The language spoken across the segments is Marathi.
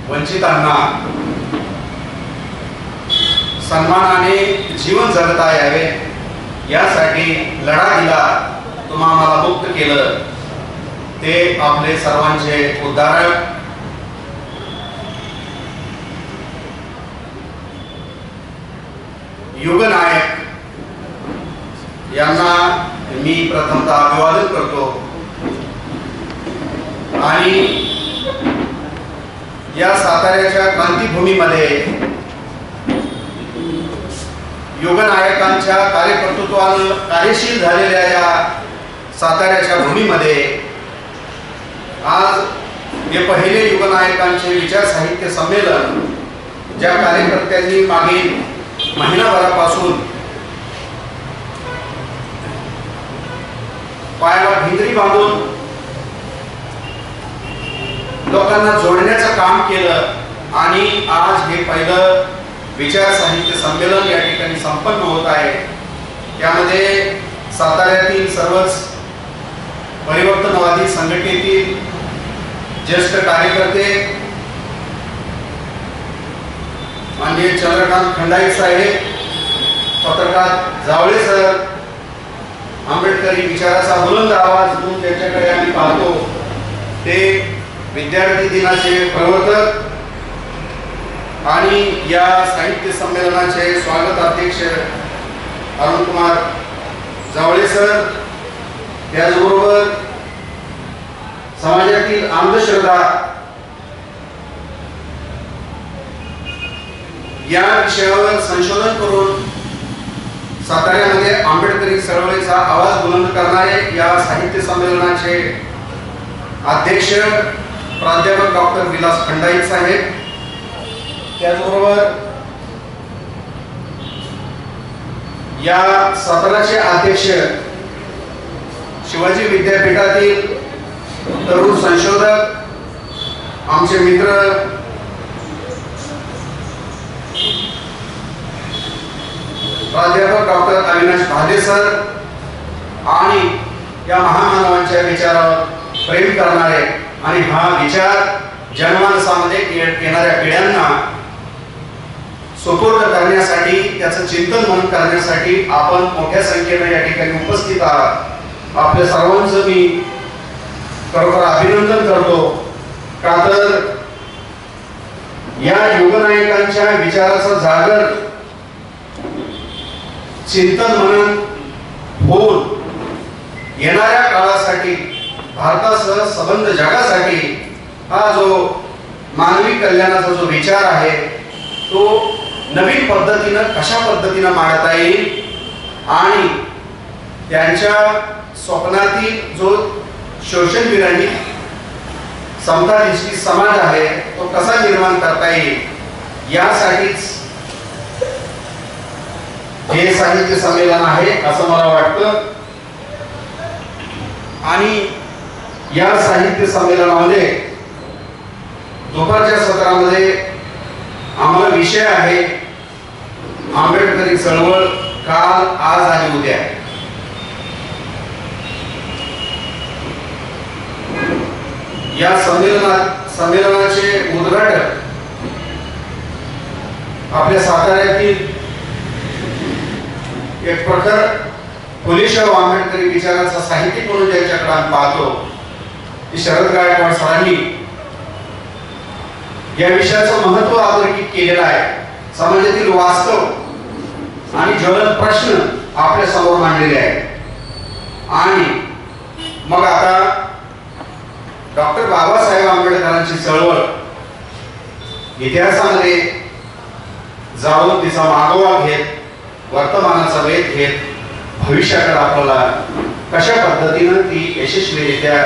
वंचितांना सन्मानाने जीवन जगता यावे यासाठी लढा दिला, तुम्हा आम्हाला मुक्त केलं, ते आपले सर्वांचे उद्धारक युगनायक यांना मी प्रथमतः अभिवादन करतो आणि या साताऱ्याच्या क्रांतीभूमीमध्ये युगनायकांच्या कार्यकर्तृत्वानं कार्यशील झालेल्या या साताऱ्याच्या भूमीमध्ये आज हे पहिले युगनायकांचे विचार साहित्य संमेलन ज्या कार्यकर्त्यांनी मागील महिनाभरापासून पायाला भिंगरी बांधून लोकांना जोडण्याचं काम केलं आणि आज हे पहिलं विचार साहित्य संमेलन या ठिकाणी संपन्न होत आहे। त्यामध्ये साताऱ्यातील सर्वच परिवर्तनवादी संघटनेतील ज्येष्ठ कार्यकर्ते माननीय चंद्रकांत खंडाई साहेब, पत्रकार जावळे सर, आंबेडकरी विचाराचा बुलंद आवाज म्हणून ज्यांच्याकडे आम्ही पाहतो ते विद्यार्थी दिनाचे प्रवर्तक आणि या साहित्य संमेलनाचे स्वागत अध्यक्ष अरुण कुमार जावळे सर, त्याचबरोबर समाजातील अंधश्रद्धा या विषयावर संशोधन करून साताऱ्यामध्ये आंबेडकरी चळवळीचा आवाज बुलंद करणारे या साहित्य संमेलनाचे अध्यक्ष प्राध्यापक डॉक्टर विलास खंडाई साहेब, त्याचबरोबर या साताऱ्याचे अध्यक्ष शिवाजी विद्यापीठातील तरुण संशोधक आमचे मित्र प्राध्यापक डॉक्टर अविनाश भाले सर आणि या महामानवांच्या विचारावर प्रेम करणारे आणि हा विचार जनमानसामध्ये येणाऱ्या पिढ्यांना सुपूर्द करण्यासाठी त्याचं चिंतन मनन करण्यासाठी आपण मोठ्या संख्येने या ठिकाणी उपस्थित आहात। आपल्या सर्वांचं मी खरोखर अभिनंदन करतो का तर या युगनायकांच्या विचाराचं जागर चिंतन मनन होऊन येणाऱ्या काळासाठी भारतासह संबंध जगासाठी हा जो मानवी कल्याणाचा जो विचार आहे तो नवीन पद्धतीनं कशा पद्धतीनं मांडता येईल आणि त्यांच्या स्वप्नातील जो शोषण विरहित समतानिष्ठ समाज आहे तो कसा निर्माण करता येईल यासाठीच हे साहित्य संमेलन आहे असं मला वाटतं। आणि या साहित्य संमेलनामध्ये दुपारच्या सत्रामध्ये आम्हाला विषय आहे आंबेडकरी चळवळ काल, आज आणि उद्या। या संमेलनाचे उद्घाटन आपल्या साताऱ्यातील एक प्रखर फुलेशाह आंबेडकरी विचाराचा साहित्यिक म्हणून ज्यांच्याकडे आम्ही पाहतो की शरद गायकवाड सरांनी या विषयाचं महत्त्व अधोरेखित केलेलं आहे। समाजातील वास्तव आणि ज्वलंत प्रश्न आपल्या समोर मांडलेले आहेत आणि मग आता डॉक्टर बाबासाहेब आंबेडकरांची चळवळ इतिहासामध्ये जाऊन तिचा मागोवा घेत, वर्तमानाचा वेध घेत, भविष्याकडे आपल्याला कशा पद्धतीनं ती यशस्वीरित्या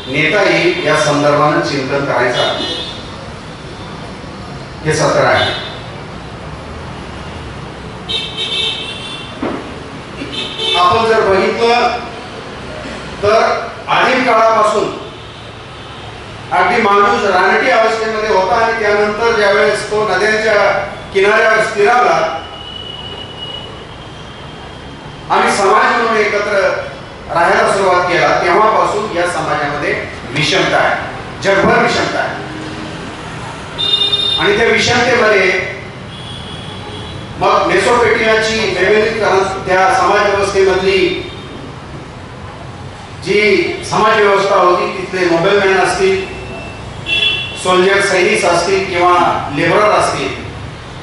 नेता येईल या संदर्भानं चिंतन करायचं हे सत्र आहे। आपण जर बघितलं तर आदिम काळापासून अगदी माणूस रानटी अवस्थेमध्ये होता आणि त्यानंतर ज्यावेळेस तो नद्यांच्या किनाऱ्यावर स्थिरावला आणि समाज म्हणून एकत्र राहायला सुरुवात केला तेव्हापासून या समाजामध्ये विषमता आहे, जगभर विषमता आहे। आणि त्या विषमतेमध्ये मग मेसोपोटेमियाची त्या समाज व्यवस्थेमधली जी समाज व्यवस्था होती तिथले नोबेलमॅन असतील, सोल्जर सैनिक असतील किंवा लेबरर असतील,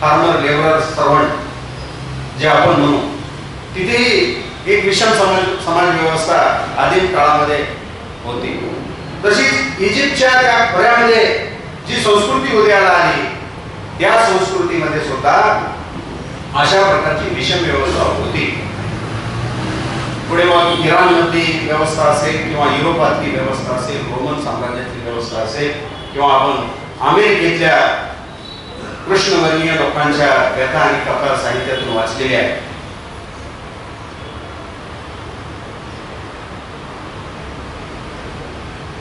फार्मर लेबरर सर्वंट जे आपण म्हणू, तिथे एक विषम समाज व्यवस्था आदिम काळामध्ये होती. तशीच इजिप्तच्या त्या खोऱ्यामध्ये जी संस्कृती उदयाला आली त्या संस्कृतीमध्ये सुद्धा अशा प्रकारची विषम व्यवस्था होती. पुढे मग इराणमधली व्यवस्था असेल किंवा युरोपातली व्यवस्था असेल, रोमन साम्राज्यातली व्यवस्था असेल किंवा आपण अमेरिकेतल्या कृष्णवर्णीय लोकांच्या व्यथा आणि कथा साहित्यातून वाचलेल्या आहेत.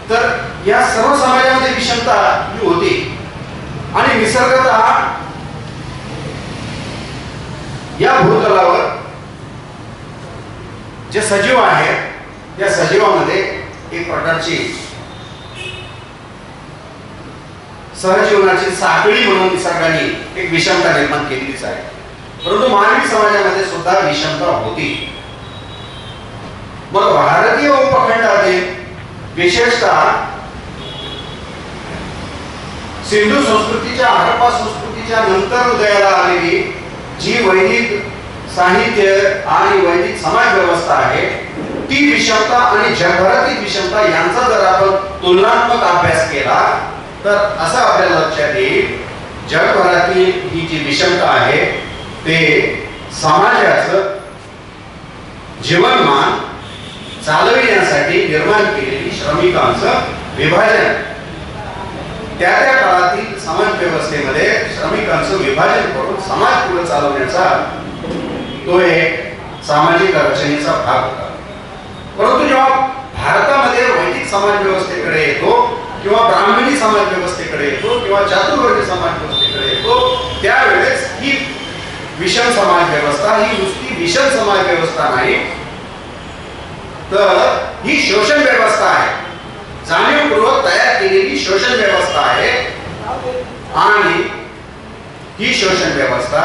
तर या सर्व समाजामध्ये विषमता ही होती आणि निसर्गतः या भूतलावर जे सजीव आहेत त्या सजीवामध्ये एक प्रकारची सहजीवनाची साखळी म्हणून निसर्गाने एक विषमता निर्माण केलीच आहे. परंतु मानवी समाजामध्ये सुद्धा विषमता होती. मग भारतीय उपखंडातील विशेषतः सिंधू संस्कृतीच्या, हडप्पा संस्कृतीच्या नंतर उदयाला आलेली जी वैदिक साहित्य आणि वैदिक समाज व्यवस्था आहे ती विषमता आणि जगभरातील विषमता यांचा जर आपण तुलनात्मक अभ्यास केला तर असं आपल्याला लक्षात येईल जगभरातील ही जी विषमता आहे ते समाजाचं जीवनमान चालविण्यासाठी निर्माण केलेली श्रमिकांचं विभाजन, त्या त्या काळातील समाज व्यवस्थेमध्ये श्रमिकांचं विभाजन करून समाज पुढे चालवण्याचा तो एक सामाजिक रचनेचा भाग होता. परंतु जेव्हा भारतामध्ये वैदिक समाज व्यवस्थेकडे येतो किंवा ब्राह्मणी समाज व्यवस्थेकडे येतो किंवा चातुर्वर्णी समाज व्यवस्थेकडे येतो त्यावेळेस ही विषम समाज व्यवस्था ही नुसती विषम समाज व्यवस्था नाही तर ही शोषण व्यवस्था आहे, जाणीवपूर्वक तयार केलेली शोषण व्यवस्था आहे. आणि ही शोषण व्यवस्था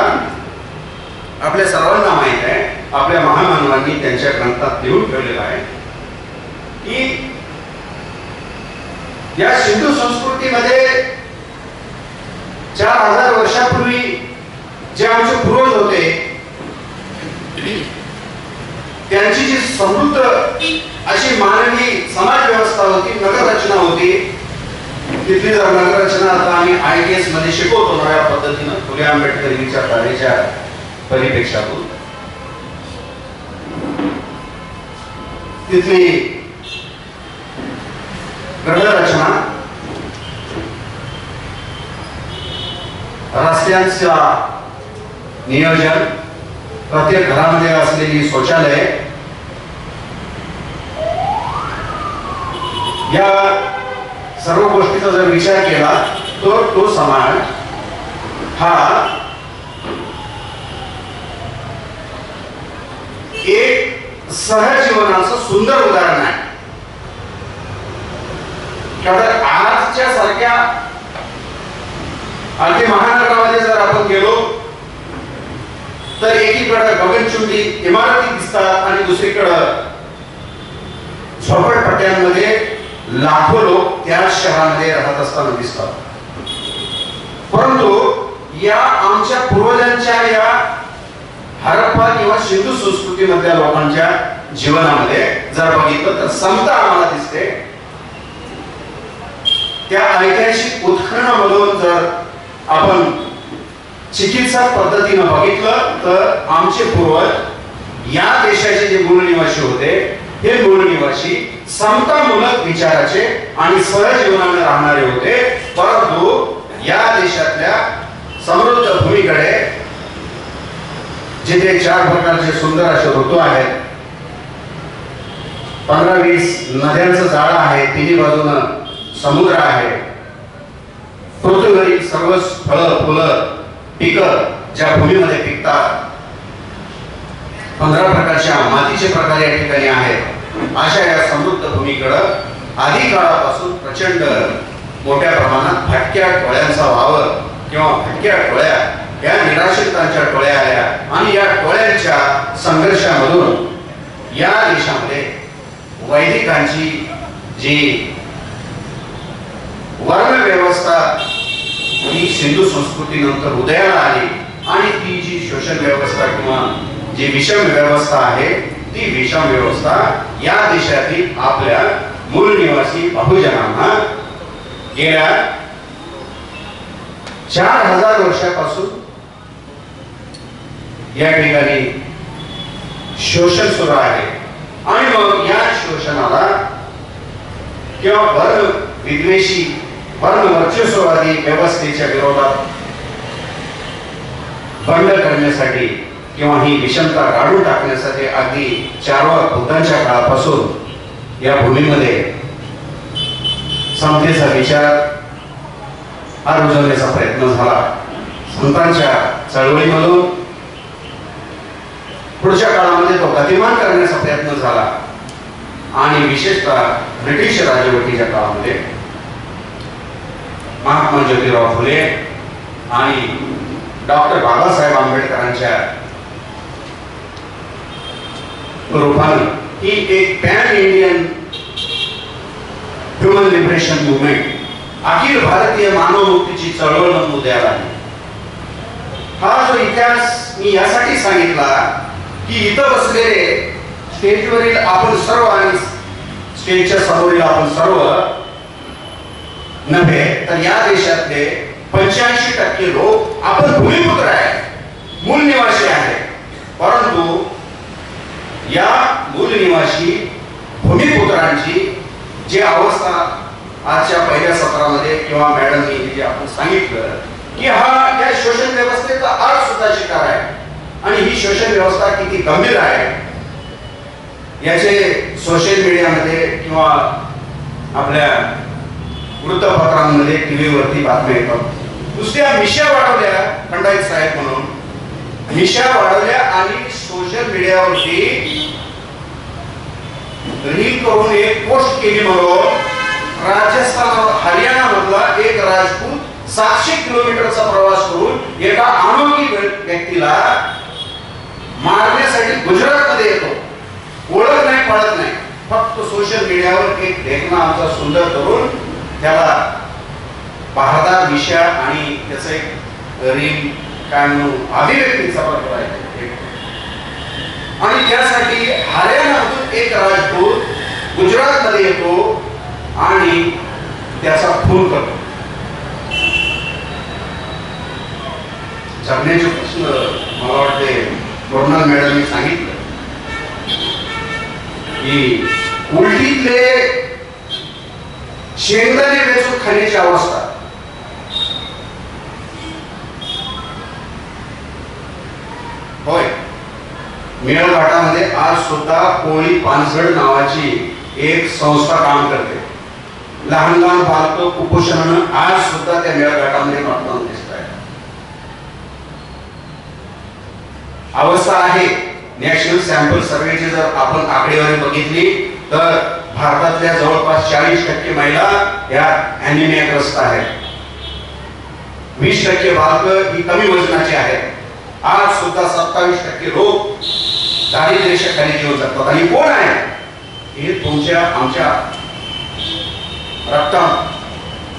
आपल्या सर्वांना माहित आहे, आपल्या महामानवांनी त्यांच्या ग्रंथात लिहून ठेवलेलं आहे की या सिंधू संस्कृतीमध्ये 4000 वर्षापूर्वी जे आमचे पूर्वज होते त्यांची जी समृद्ध अशी मानवी समाज व्यवस्था होती, नगररचना होती. तिथली जर नगररचना आता आम्ही ITS मध्ये शिकवतो नव्या पद्धतीनं फुले आंबेडकर विचारधारेच्या परिपेक्षातून, तिथली गृहरचना, रस्त्यांचा नियोजन, प्रत्येक घरामध्ये असलेली शौचालय, या सर्व गोष्टीचा जर विचार केला तर तो समाज हा एक सहजीवनाचं सुंदर उदाहरण आहे. आजच्या सारख्या अगदी महानगरामध्ये जर आपण गेलो तर एकीकडे गगनचुंबी इमारती दिसतात आणि दुसरीकडे झोपडपट्ट्यांमध्ये लाखो लोक त्या शहरामध्ये राहत असताना दिसतात. परंतु या आमच्या पूर्वजांच्या या हडप्पा किंवा सिंधू संस्कृतीमधल्या लोकांच्या जीवनामध्ये जर बघितलं तर समता आम्हाला दिसते. त्या ऐतिहासिक उत्खननामधून जर आपण चिकित्सा पद्धतीने बघितलं तर आमचे पूर्वज या देशाचे जे मूळ निवासी होते हे मूळ निवासी समतामूलक विचाराचे आणि सहजीवनाने राहणारे होते. परंतु या देशातल्या समृद्ध भूमीकडे जिथे 4 प्रकारचे सुंदर असे ऋतू आहेत, 15-20 नद्यांचं जाळं आहे, तिन्ही बाजूनं समुद्र आहे, पृथ्वीवरील सर्व फळं फुलं पिकं ज्या भूमीमध्ये पिकतात, 15 प्रकारच्या मातीचे प्रकार या ठिकाणी आहेत. अशा या समृद्ध भूमीकडं आधी काळापासून प्रचंड मोठ्या प्रमाणात भटक्या टोळ्यांचा वावर किंवा भटक्या टोळ्या, या निराश्रितांच्या टोळ्या आल्या आणि या टोळ्यांच्या संघर्षामधून या देशामध्ये वैदिकांची जी वर्ण व्यवस्था ही सिंधू संस्कृतीनंतर उदयाला आली आणि ती जी शोषण व्यवस्था किंवा जी विषम व्यवस्था आहे ती विषम व्यवस्था या देशातील आपल्या मूळ निवासी बहुजनांना गेल्या 4000 वर्षापासून या ठिकाणी शोषण सुरू आहे आणि मग या शोषणाला किंवा वर्ण विद्वेषी वर्ण वर्चस्ववादी व्यवस्थेच्या विरोधात बंड करण्यासाठी किंवा ही विषमता काढून टाकण्यासाठी अगदी 4व्या बुद्धांच्या काळापासून या भूमीमध्ये समतेचा विचार हा रुजवण्याचा प्रयत्न झाला. संतांच्या चळवळीमधून पुढच्या काळामध्ये तो गतिमान करण्याचा प्रयत्न झाला आणि विशेषतः ब्रिटिश राजवटीच्या काळामध्ये महात्मा ज्योतिराव फुले आणि डॉक्टर बाबासाहेब आंबेडकरांच्या रूपाने ही एक pan Indian human liberation movement, अखिल भारतीय मानव मुक्तीची चळवळ उदयाला आली. हा जो इतिहास मी यासाठी सांगितला की इथं बसलेले स्टेजवरील आपण सर्व आणि स्टेजच्या समोरील आपण सर्व नव्हे तर या देशातले 85% लोक आपण भूमिपुत्र आहे, मूळ निवासी आहे. परंतु या मूळ निवासी भूमिपुत्रांची जी अवस्था आजच्या पहिल्या सत्रामध्ये किंवा मॅडमनी जे आपण सांगितलं की हा या शोषण व्यवस्थेचा आज सुद्धा शिकार आहे आणि ही शोषण व्यवस्था किती गंभीर आहे याचे सोशल मीडियामध्ये किंवा आपल्या वृत्तपत्रांमध्ये टीव्हीवरती बातम्या येतात. दुसऱ्या मिशा वाढवल्या खंडाईत साहेब म्हणून मिशा वाढवल्या आणि सोशल मीडियावरती रील करून एक पोस्ट केली म्हणून राजस्थान हरियाणा मधला एक राजपूत 700 किलोमीटरचा प्रवास करून एका अनोळखी व्यक्तीला मारण्यासाठी गुजरात मध्ये येतो. ओळख नाही, पळत नाही, फक्त सोशल मीडियावर एक देखणा आमचा सुंदर करून त्याला बहादार विषय आणि त्याचं एक रील काय म्हणून अभिव्यक्तीचा प्रकार आहे आणि त्यासाठी हरियाणामधून एक राजपूत गुजरात मध्ये येतो आणि त्याचा खून करतो. जगण्याचे प्रश्न मला वाटते कोरोना मॅडमनी सांगितलं की उलटीतले शेंगदाणे वेचून खाण्याची अवस्था. होय, मेळघाटामध्ये आज सुद्धा कोळी पानसड नावाची एक संस्था काम करते. लहान लहान बालक कुपोषणानं आज सुद्धा त्या मेळघाटामध्ये वाटताना दिसत आहे. अवस्था आहे. नॅशनल सॅम्पल सर्वेची जर आपण आकडेवारी बघितली तर भारतातल्या जवळपास 40% महिला या ॲनिमियाग्रस्त आहेत. 20% बालकं ही कमी वजनाची आहेत. आज सुद्धा 27% लोक दारिद्र्याखाली जीवन जगतात. आणि कोण आहे हे? तुमच्या आमच्या रक्त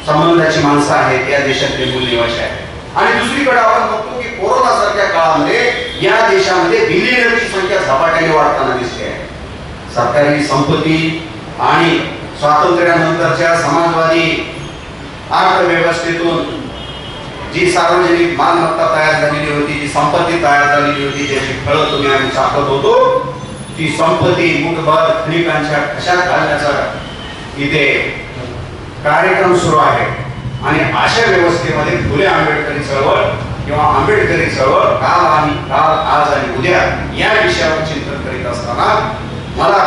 संबंधाची माणसं आहेत, या देशातले मूळ निवासी आहेत. आणि दुसरीकडे आपण बघतो की कोरोना सारख्या काळामध्ये या देशामध्ये बिलियनरची संख्या झपाट्याने वाढताना दिसते आहे. सरकारी संपत्ती आणि स्वातंत्र्यानंतरच्या समाजवादी अर्थव्यवस्थेतून जी सार्वजनिक मालमत्ता तयार झालेली होती, जी संपत्ती तयार झालेली होती, ज्याची फळं तुम्ही आम्ही चाखत होतो, ती संपत्ती मुठभर खनिकांच्या खशात घालण्याचा इथे कार्यक्रम सुरू आहे. आणि अशा व्यवस्थेमध्ये फुले आंबेडकरी चळवळ किंवा आंबेडकरी चळवळ काल आज आणि उद्या या विषयावर चिंतन करीत असताना मला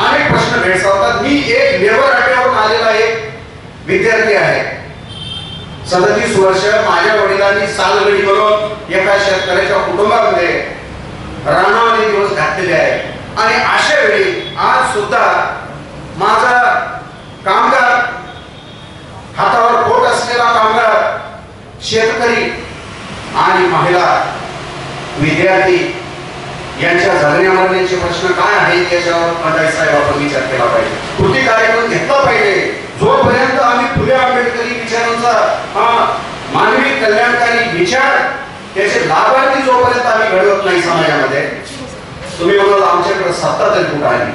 अनेक प्रश्न भेडसावतात. मी एक लेबर अड्ड्यावरून आलेला एक विद्यार्थी आहे. 37 वर्ष माझ्या वडिलांनी सालगडी म्हणून एका शेतकऱ्याच्या कुटुंबामध्ये रानामध्ये दिवस घातलेले आहेत. आणि अशा वेळी आज सुद्धा माझा कामगार, हातावर पोट असलेला कामगार शेतकरी आणि महिला विद्यार्थी यांच्या जगण्या मरण्याचे प्रश्न काय आहेत याच्यावर पंचायत साहेब आपण विचार केला पाहिजे, कृती कार्यक्रम घेतला पाहिजे. जोपर्यंत आम्ही फुले आंबेडकरी विचारांचा मानवी कल्याणकारी विचार त्याचे लाभार्थी जोपर्यंत आम्ही घडवत नाही समाजामध्ये, तुम्ही म्हणाल आमच्याकडे सत्ता तरी कुठं आली,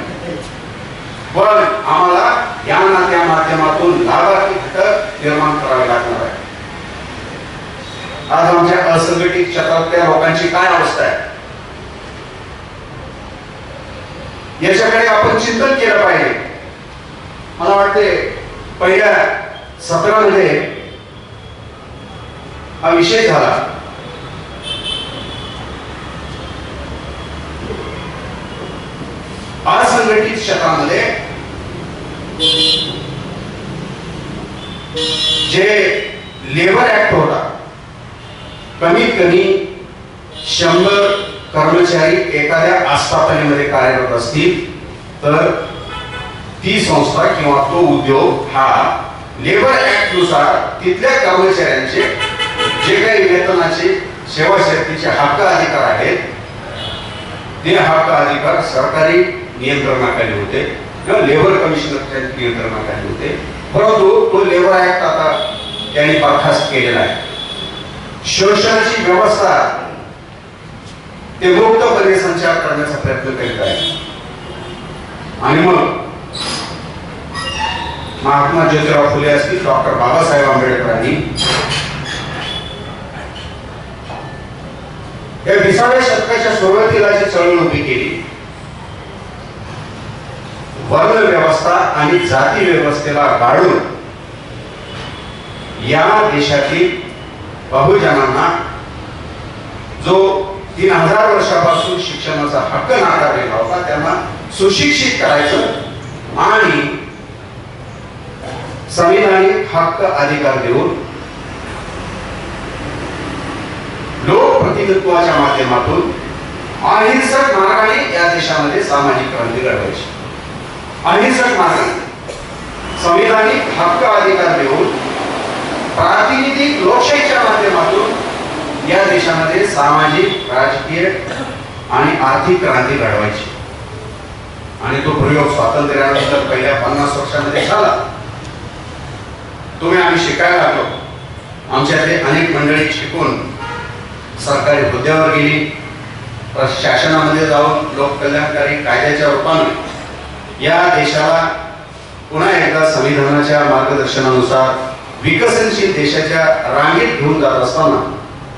पण आम्हाला या नात्या माध्यमातून लाभार्थी घटक निर्माण करावे लागणार आहे. आज आमच्या असंघटित क्षेत्रातल्या लोकांची काय अवस्था आहे याच्याकडे आपण चिंतन केलं पाहिजे. मला वाटते पहिल्या सत्रामध्ये हा विषय झाला. असंघटित क्षेत्रामध्ये जे लेबर ऍक्ट होता, कमीत कमी 100 कर्मचारी एखाद्या आस्थापनेमध्ये कार्यरत असतील तर ती संस्था किंवा तो उद्योग हा लेबर ऍक्ट नुसार तिथल्या कर्मचाऱ्यांचे जे काही वेतनाचे सेवा शर्तीचे हक्क अधिकार आहेत ते हक्क अधिकार सरकारी नियंत्रणाखाली होते किंवा लेबर कमिशनरच्या नियंत्रणाखाली होते. परंतु तो लेबर ऍक्ट आता त्यांनी बरखास्त केलेला आहे. शोषणाची व्यवस्था ते मुक्तपणे संचार करण्याचा प्रयत्न करीत आहे. आणि मग महात्मा ज्योतिराव फुले असतील, डॉक्टर बाबासाहेब आंबेडकरांनी या 20व्या शतकाच्या सुरुवातीला जी चळवळ उभी केली, वर्ण व्यवस्था आणि जाती व्यवस्थेला गाडून या देशातील बहुजनांना जो 3000 वर्षापासून शिक्षणाचा हक्क नाकारलेला होता त्यांना सुशिक्षित करायचं आणि संविधानिक हक्क अधिकार देऊन लोकप्रतिनिधित्वाच्या माध्यमातून अहिंसक मार्गाने या देशामध्ये सामाजिक क्रांती घडवायची. अहिंसक मार्गाने संविधानिक हक्क अधिकार देऊन प्रातिनिधिक लोकशाहीच्या माध्यमातून या देशामध्ये सामाजिक, राजकीय आणि आर्थिक क्रांती घडवायची. आणि तो प्रयोग स्वातंत्र्यानंतर पहिल्या 50 वर्षांमध्ये झाला. तुम्ही आम्ही शिकायला लागलो. आमच्यातले अनेक मंडळी शिकून सरकारी हुद्द्यावर गेली, शासनामध्ये जाऊन लोककल्याणकारी कायद्याच्या रूपाने या देशाला पुन्हा एकदा संविधानाच्या मार्गदर्शनानुसार विकसनशील देशाच्या रांगेत घेऊन जात असताना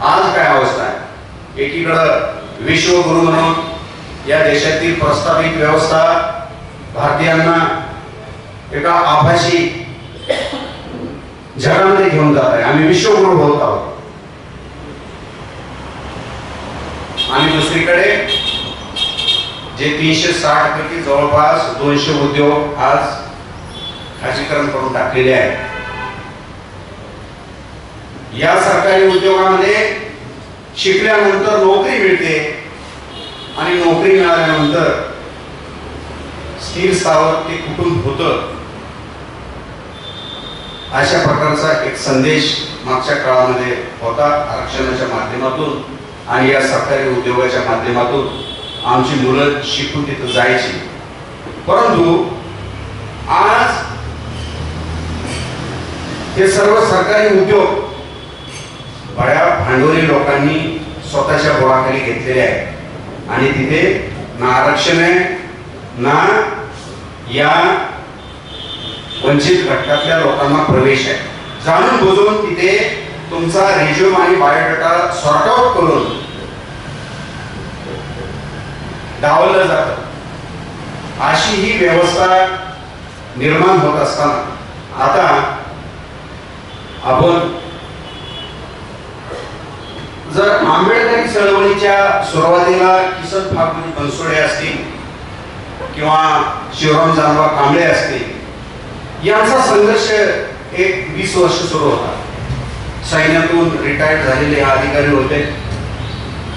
आज काय अवस्था आहे. एकीकडे विश्वगुरु म्हणून या देशातील प्रस्तावित व्यवस्था भारतीयांना एका आभासी जगामध्ये घेऊन जात आहे. आम्ही विश्वगुरु होत आहोत. आणि दुसरीकडे जे 360 पैकी जवळपास 200 उद्योग आज खाजगीकरण करून टाकलेले आहेत. या सरकारी उद्योगामध्ये शिकल्यानंतर नोकरी मिळते आणि नोकरी मिळाल्यानंतर स्थिर स्थावर ते कुटुंब होतं. अशा प्रकारचा एक संदेश मागच्या काळामध्ये होता. आरक्षणाच्या माध्यमातून आणि या सरकारी उद्योगाच्या माध्यमातून आमची मुलं शिकून तिथं जायची. परंतु आज हे सर्व सरकारी उद्योग बड्या भांडवली लोकांनी स्वतःच्या बोळाखाली घेतलेले आहेत आणि तिथे ना आरक्षण आहे ना या वंचित घटकातल्या लोकांना प्रवेश आहे. जाणून बुजून तिथे तुमचा रिझ्यूम आणि बायोडाटा सॉर्ट आउट करून डावललं जातं. अशी ही व्यवस्था निर्माण होत असताना आता आपण जर आंबेडकरी चळवळीच्या सुरुवातीला किसन फागुनी बनसोडे असतील किंवा शिवराम जानबा कांबळे असतील यांचा संघर्ष एक 20 वर्ष सुरू होता. सैन्यातून रिटायर्ड झालेले अधिकारी होते.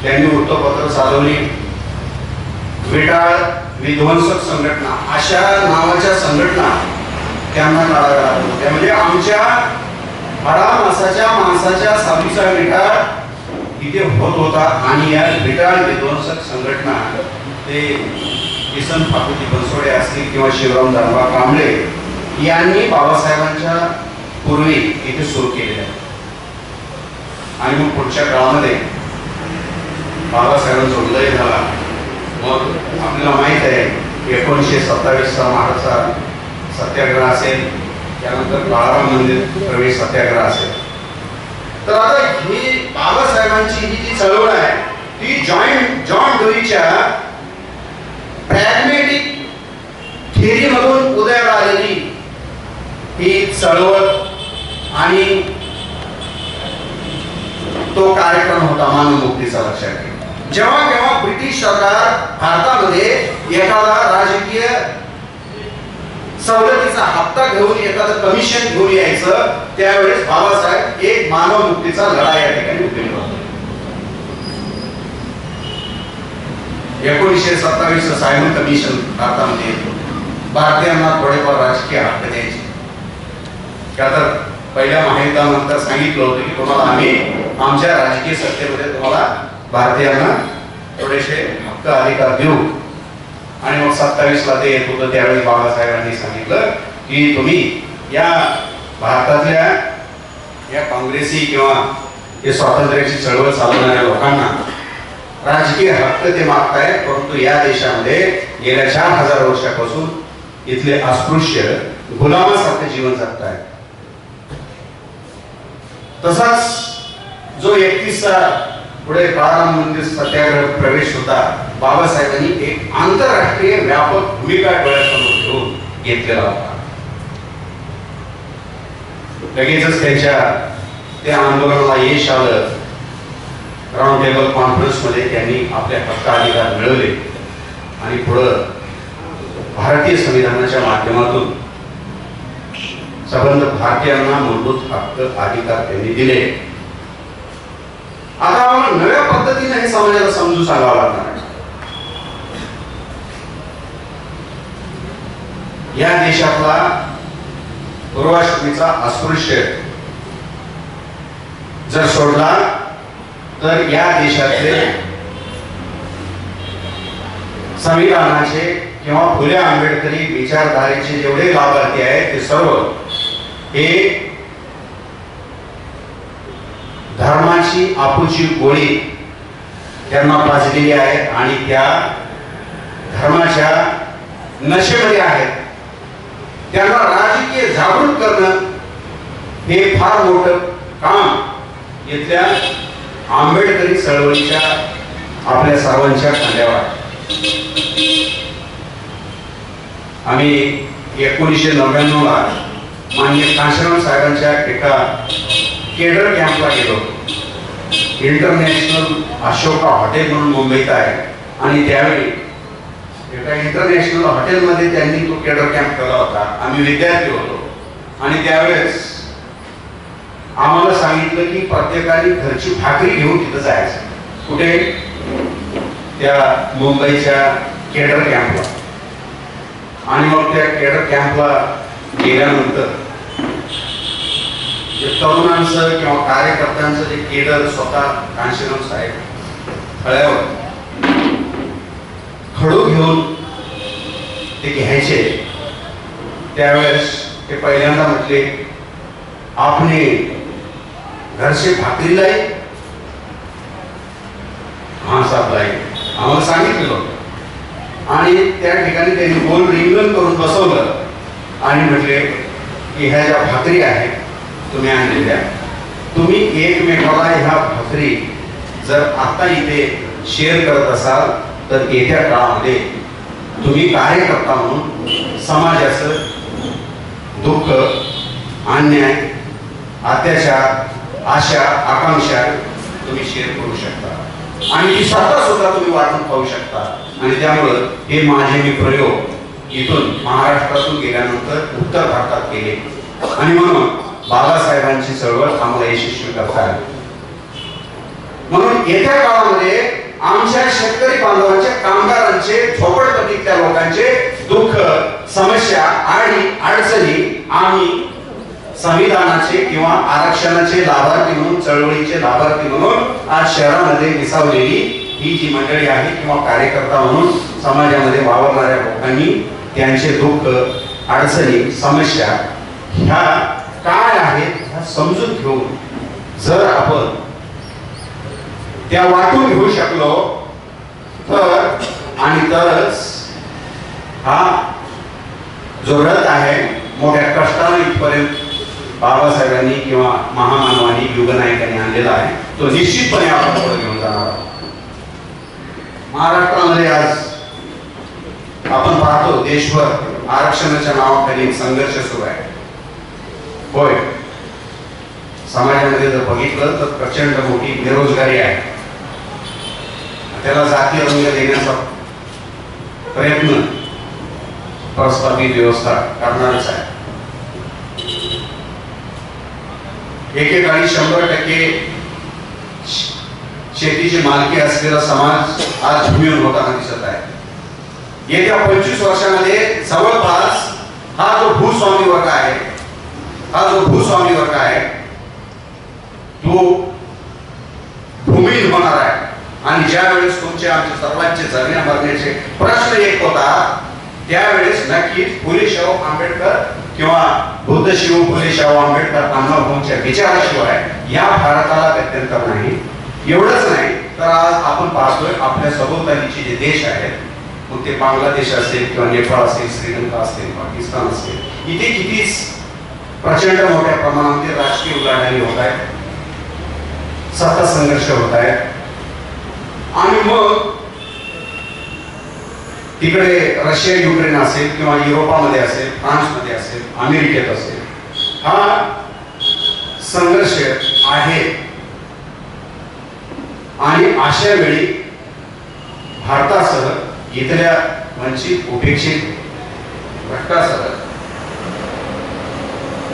त्यांनी वृत्तपत्र चालवली. विटाळ विध्वंसक संघटना अशा नावाच्या संघटना त्यांना काढाव्या लागल्या. म्हणजे आमच्या हाडामासाच्या माणसाच्या सावलीचा विटाळ इथे होत होता आणि या विटाळ विध्वंसक संघटना ते किसन फाकुती बनसोडे असतील किंवा शिवराम धर्मा कांबळे यांनी बाबासाहेबांच्या पूर्वी इथे सुरू केलेले आहे. आणि मग पुढच्या काळामध्ये बाबासाहेबांचा उदय झाला. मग आपल्याला माहित आहे 1927 महाडचा सत्याग्रह असेल, त्यानंतर काळाराम मंदिर प्रवेश सत्याग्रह असेल. तर आता ही बाबासाहेबांची ही जी चळवळ आहे ती जॉन डुईच्या प्रॅग्मॅटिक थिअरी मधून उदयाला आलेली ही चळवळ आणि तो कार्यक्रम होता मानवमुक्तीचा. लक्षात घ्या, जेव्हा जेव्हा ब्रिटिश सरकार भारतामध्ये एखादा राजकीय सवलतीचा हप्ता घेऊन एखादं कमिशन घेऊन यायचं त्यावेळेस बाबासाहेब एक मानवमुक्तीचा लढा या ठिकाणी उभे होते. 1927 सायमन कमिशन भारतामध्ये येतो. भारतीयांना थोडेफार राजकीय हक्क द्यायचे. का तर पहिल्या महायुद्धानंतर सांगितलं होतं की तुम्हाला आम्ही आमच्या राजकीय सत्तेमध्ये तुम्हाला भारतीयांना थोडेसे हक्क अधिकार देऊ. आणि मग 27 ला ते येत होतं त्यावेळी बाबासाहेबांनी सांगितलं की तुम्ही या भारतातल्या या काँग्रेसी किंवा हे स्वातंत्र्याची चळवळ चालवणाऱ्या लोकांना राजकीय हक्क ते मागताय, परंतु या देशामध्ये गेल्या 4000 वर्षापासून इथले अस्पृश्य गुलामासारखे जीवन जगताय. तसाच जो 31चा पुढे काळाराम मंदिर सत्याग्रह प्रवेश होता, बाबासाहेबांनी एक आंतरराष्ट्रीय व्यापक भूमिका डोळ्यासमोर घेऊन घेतलेला होता. लगेचच त्यांच्या त्या आंदोलनाला यश आलं. राऊंड टेबल कॉन्फरन्स मध्ये त्यांनी आपल्या हक्काधिकार मिळवले आणि पुढं भारतीय संविधानाच्या माध्यमातून संबंध भारतीयांना मूलभूत हक्क अधिकार त्यांनी दिले. आता आम्हाला नव्या पद्धतीने हे समाजाला समजून सांगावं लागणार आहे. या देशातला पूर्वाश्रमीचा अस्पृश्य जर सोडला तर या देशातले संविधानाचे किंवा फुले आंबेडकरी विचारधारेचे जेवढे लाभार्थी आहेत ते सर्व हे धर्माची आपुची गोळी त्यांना पाजलेली आहे आणि त्या धर्माच्या नशेमध्ये आहेत. त्यांना राजकीय जागृत करणं हे फार मोठं काम इथल्या आंबेडकरी चळवळीच्या आपल्या सर्वांच्या खांद्यावर. आम्ही 1999 ला माननीय कांशीराम साहेबांच्या एका केडर कॅम्पला गेलो. इंटरनॅशनल अशोका हॉटेल म्हणून मुंबईत आहे आणि त्यावेळी एका इंटरनॅशनल हॉटेलमध्ये त्यांनी तो केडर कॅम्प केला होता. आम्ही विद्यार्थी होतो आणि त्यावेळेस आम्हाला सांगितलं की प्रत्येकाने घरची भाकरी घेऊन तिथं जायचं. कुठे? त्या मुंबईच्या केडर कॅम्पला. आणि मग त्या केडर कॅम्पला गेल्यानंतर तरुणांचं किंवा कार्यकर्त्यांचं जे केडर स्वतः कांशीराम साहेब फळ्यावर खडू घेऊन ते घ्यायचे. त्यावेळेस ते पहिल्यांदा म्हटले आपने घर से भाकरी लाई? हाँ साहब लाई. आम्हाला सांगितलं होतं. आणि त्या ठिकाणी त्यांनी गोल रिंगण करून बसवलं आणि म्हटले की ह्या ज्या भाकरी आहेत तुम्ही आणलेल्या, तुम्ही एकमेकाला ह्या भाकरी जर आता इथे शेअर करत असाल तर येत्या काळामध्ये तुम्ही कार्यकर्ता म्हणून समाजाचं दुःख, अन्याय, अत्याचार, आशा, आकांक्षा तुम्ही शेअर करू शकता आणि ती स्वतः सुद्धा तुम्ही वाटून पाहू शकता. आणि त्यामुळं हे माझे मी प्रयोग इथून महाराष्ट्रातून गेल्यानंतर उत्तर भारतात केले आणि म्हणून बाबासाहेबांची चळवळ आम्हाला यशस्वी करता आली. म्हणून येत्या काळामध्ये आमच्या शेतकरी बांधवांचे, कामगारांचे, झोपडपट्टीतल्या लोकांचे दुःख, समस्या आणि अडचणी आम्ही संविधानाचे किंवा आरक्षणाचे लाभार्थी म्हणून, चळवळीचे लाभार्थी म्हणून आज शहरामध्ये विसावलेली ही जी मंडळी आहे किंवा कार्यकर्ता म्हणून समाजामध्ये वावरणाऱ्या लोकांनी त्यांचे दुःख, अडचणी, समस्या ह्या काय आहेत ह्या समजून घेऊन जर आपण त्या वाटून घेऊ शकलो तर, आणि तरच हा जो रथ आहे मोठ्या कष्टाने इथपर्यंत बाबासाहेबांनी किंवा महामानवांनी, युगनायकांनी आणलेला आहे तो निश्चितपणे आपण पुढे घेऊन जाणार आहोत. महाराष्ट्रामध्ये आज आपण पाहतो देशभर आरक्षणाच्या नावाखाली संघर्ष सुरू आहे. होय, समाजामध्ये जर बघितलं तर प्रचंड मोठी बेरोजगारी आहे. त्याला जातीय रंग देण्याचा प्रयत्न प्रस्थापित व्यवस्था करणारच आहे. एकेकाळी 100% शेतीची मालकी असलेला समाज आज भूमीवर होताना दिसत आहे. येत्या 25 वर्षांमध्ये जवळपास हा जो भूस्वामी वर्ग आहे तो भूमीहीन होणार आहे. आणि ज्या वेळेस तुमचे आमचे सर्वांचे जगण्या मरण्याचे प्रश्न एक होता त्यावेळेस नक्कीच फुले शाहू आंबेडकर किंवा बुद्ध शिव फुले शाहू आंबेडकर अण्णाभाऊंच्या विचाराशिवाय या भारताला गत्यंतर नाही. एवढंच नाही तर आज आपण पाहतोय आपल्या सभोवतालीचे जे देश आहेत, मग ते बांगलादेश असेल किंवा नेपाळ असेल, श्रीलंका असेल, पाकिस्तान असेल, इथे किती प्रचंड मोठ्या प्रमाणामध्ये राजकीय उलाढाली होत आहेत, सत्ता संघर्ष होत आहेत. आणि मग तिकडे रशिया, युक्रेन असेल किंवा युरोपामध्ये असेल, फ्रान्समध्ये असेल, अमेरिकेत असेल, हा संघर्ष आहे. आणि अशा वेळी भारतासह इथल्या वंचित, उपेक्षित, भ्रष्टाचार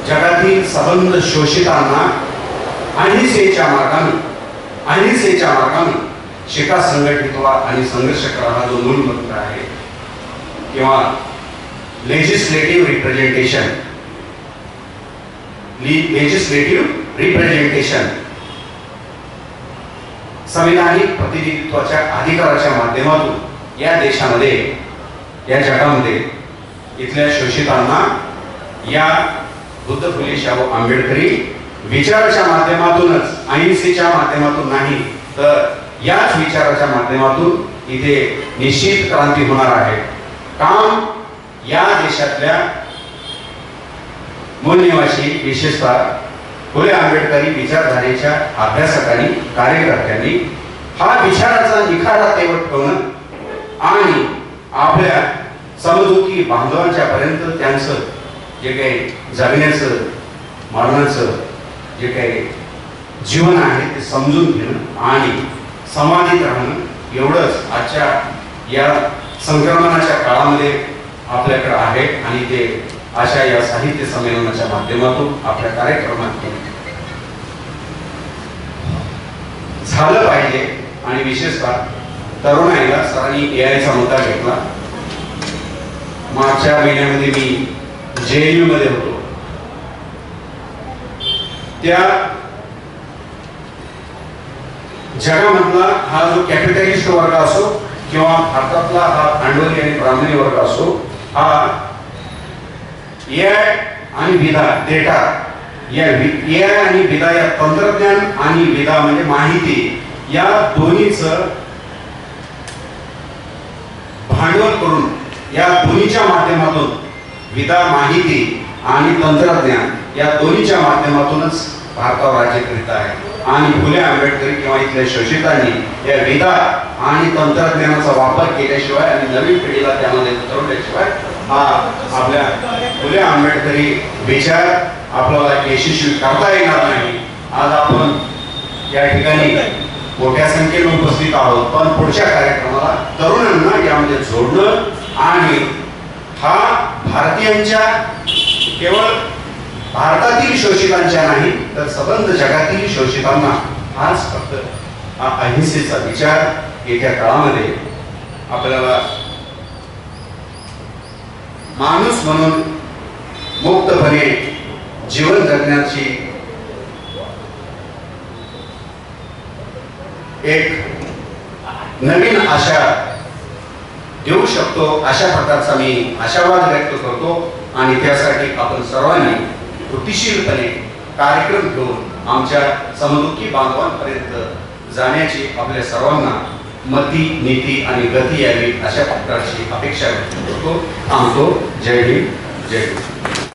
जगातील संबंध शोषितांना अहिंसेच्या मार्गाने शिका, संघटित व्हा आणि संघर्ष करा हा जो मूलमंत्र आहे किंवा लेजिस्लेटिव्ह रिप्रेझेंटेशन संविधानिक प्रतिनिधित्वाच्या अधिकाराच्या माध्यमातून या देशामध्ये, या जगामध्ये इथल्या शोषितांना या बुद्ध फुले शाहू आंबेडकरी विचाराच्या माध्यमातूनच, अहिंसेच्या माध्यमातून नाही तर याच विचाराच्या माध्यमातून इथे निश्चित क्रांती होणार आहे. काम या देशातल्या मूलनिवासी, विशेषतः फुले आंबेडकरी विचारधारेच्या अभ्यासकांनी, कार्यकर्त्यांनी हा विचाराचा निखारा तेवढ ठेवणं आणि आपल्या समदुखी बांधवांच्या पर्यंत त्यांचं जे काही जगण्याचं, मरणाचं जे काही जीवन आहे ते समजून घेणं आणि समाधित राहणं एवढंच आजच्या या संक्रमणाच्या काळामध्ये आपल्याकडे आहे. आणि ते अशा या साहित्य संमेलनाच्या माध्यमातून आपल्या कार्यक्रमात झालं पाहिजे. आणि विशेषतः तरुणाईला सरांनी एआयचा मुद्दा घेतला. मागच्या महिन्यामध्ये मी JNU मध्ये होतो. त्या जगामधला हा जो कॅपिटलिस्ट वर्ग असो किंवा भारतातला हा भांडवली आणि ब्राह्मणी वर्ग असो, हा एआय आणि विदा, डेटा, या एआय आणि विदा, या तंत्रज्ञान आणि विदा म्हणजे माहिती, या दोन्हीचं भांडवल करून या दोन्हीच्या माध्यमातून, विदा, माहिती आणि तंत्रज्ञान या दोन्हीच्या माध्यमातूनच भारतावर राज्य करीत आहे. आणि फुले आंबेडकरी किंवा इथल्या शोषितांनी या विदा आणि तंत्रज्ञानाचा वापर केल्याशिवाय आणि नवीन पिढीला त्यामध्ये उतरवल्याशिवाय हा आपल्या फुले आंबेडकरी विचार आपल्याला यशस्वी करता येणार नाही. आज आपण या ठिकाणी मोठ्या संख्येने उपस्थित आहोत, पण पुढच्या कार्यक्रमाला तरुणांना यामध्ये जोडणं आणि हा भारतीयांच्या, केवळ भारतातील शोषितांच्या नाही तर सबंध जगातील शोषितांना हाच फक्त हा अहिंसेचा विचार येत्या काळामध्ये आपल्याला माणूस म्हणून मुक्तपणे जीवन जगण्याची एक नवीन आशा देऊ शकतो, अशा प्रकारचा मी आशावाद व्यक्त करतो आणि त्यासाठी आपण सर्वांनी कृतिशीलपणे कार्यक्रम घेऊन आमच्या समदुःखी बांधवांपर्यंत जाण्याची आपल्या सर्वांना मती, नीती आणि गती यावी अशा प्रकारची अपेक्षा व्यक्त करतो. थांबतो. जय हिंद, जय हिंद.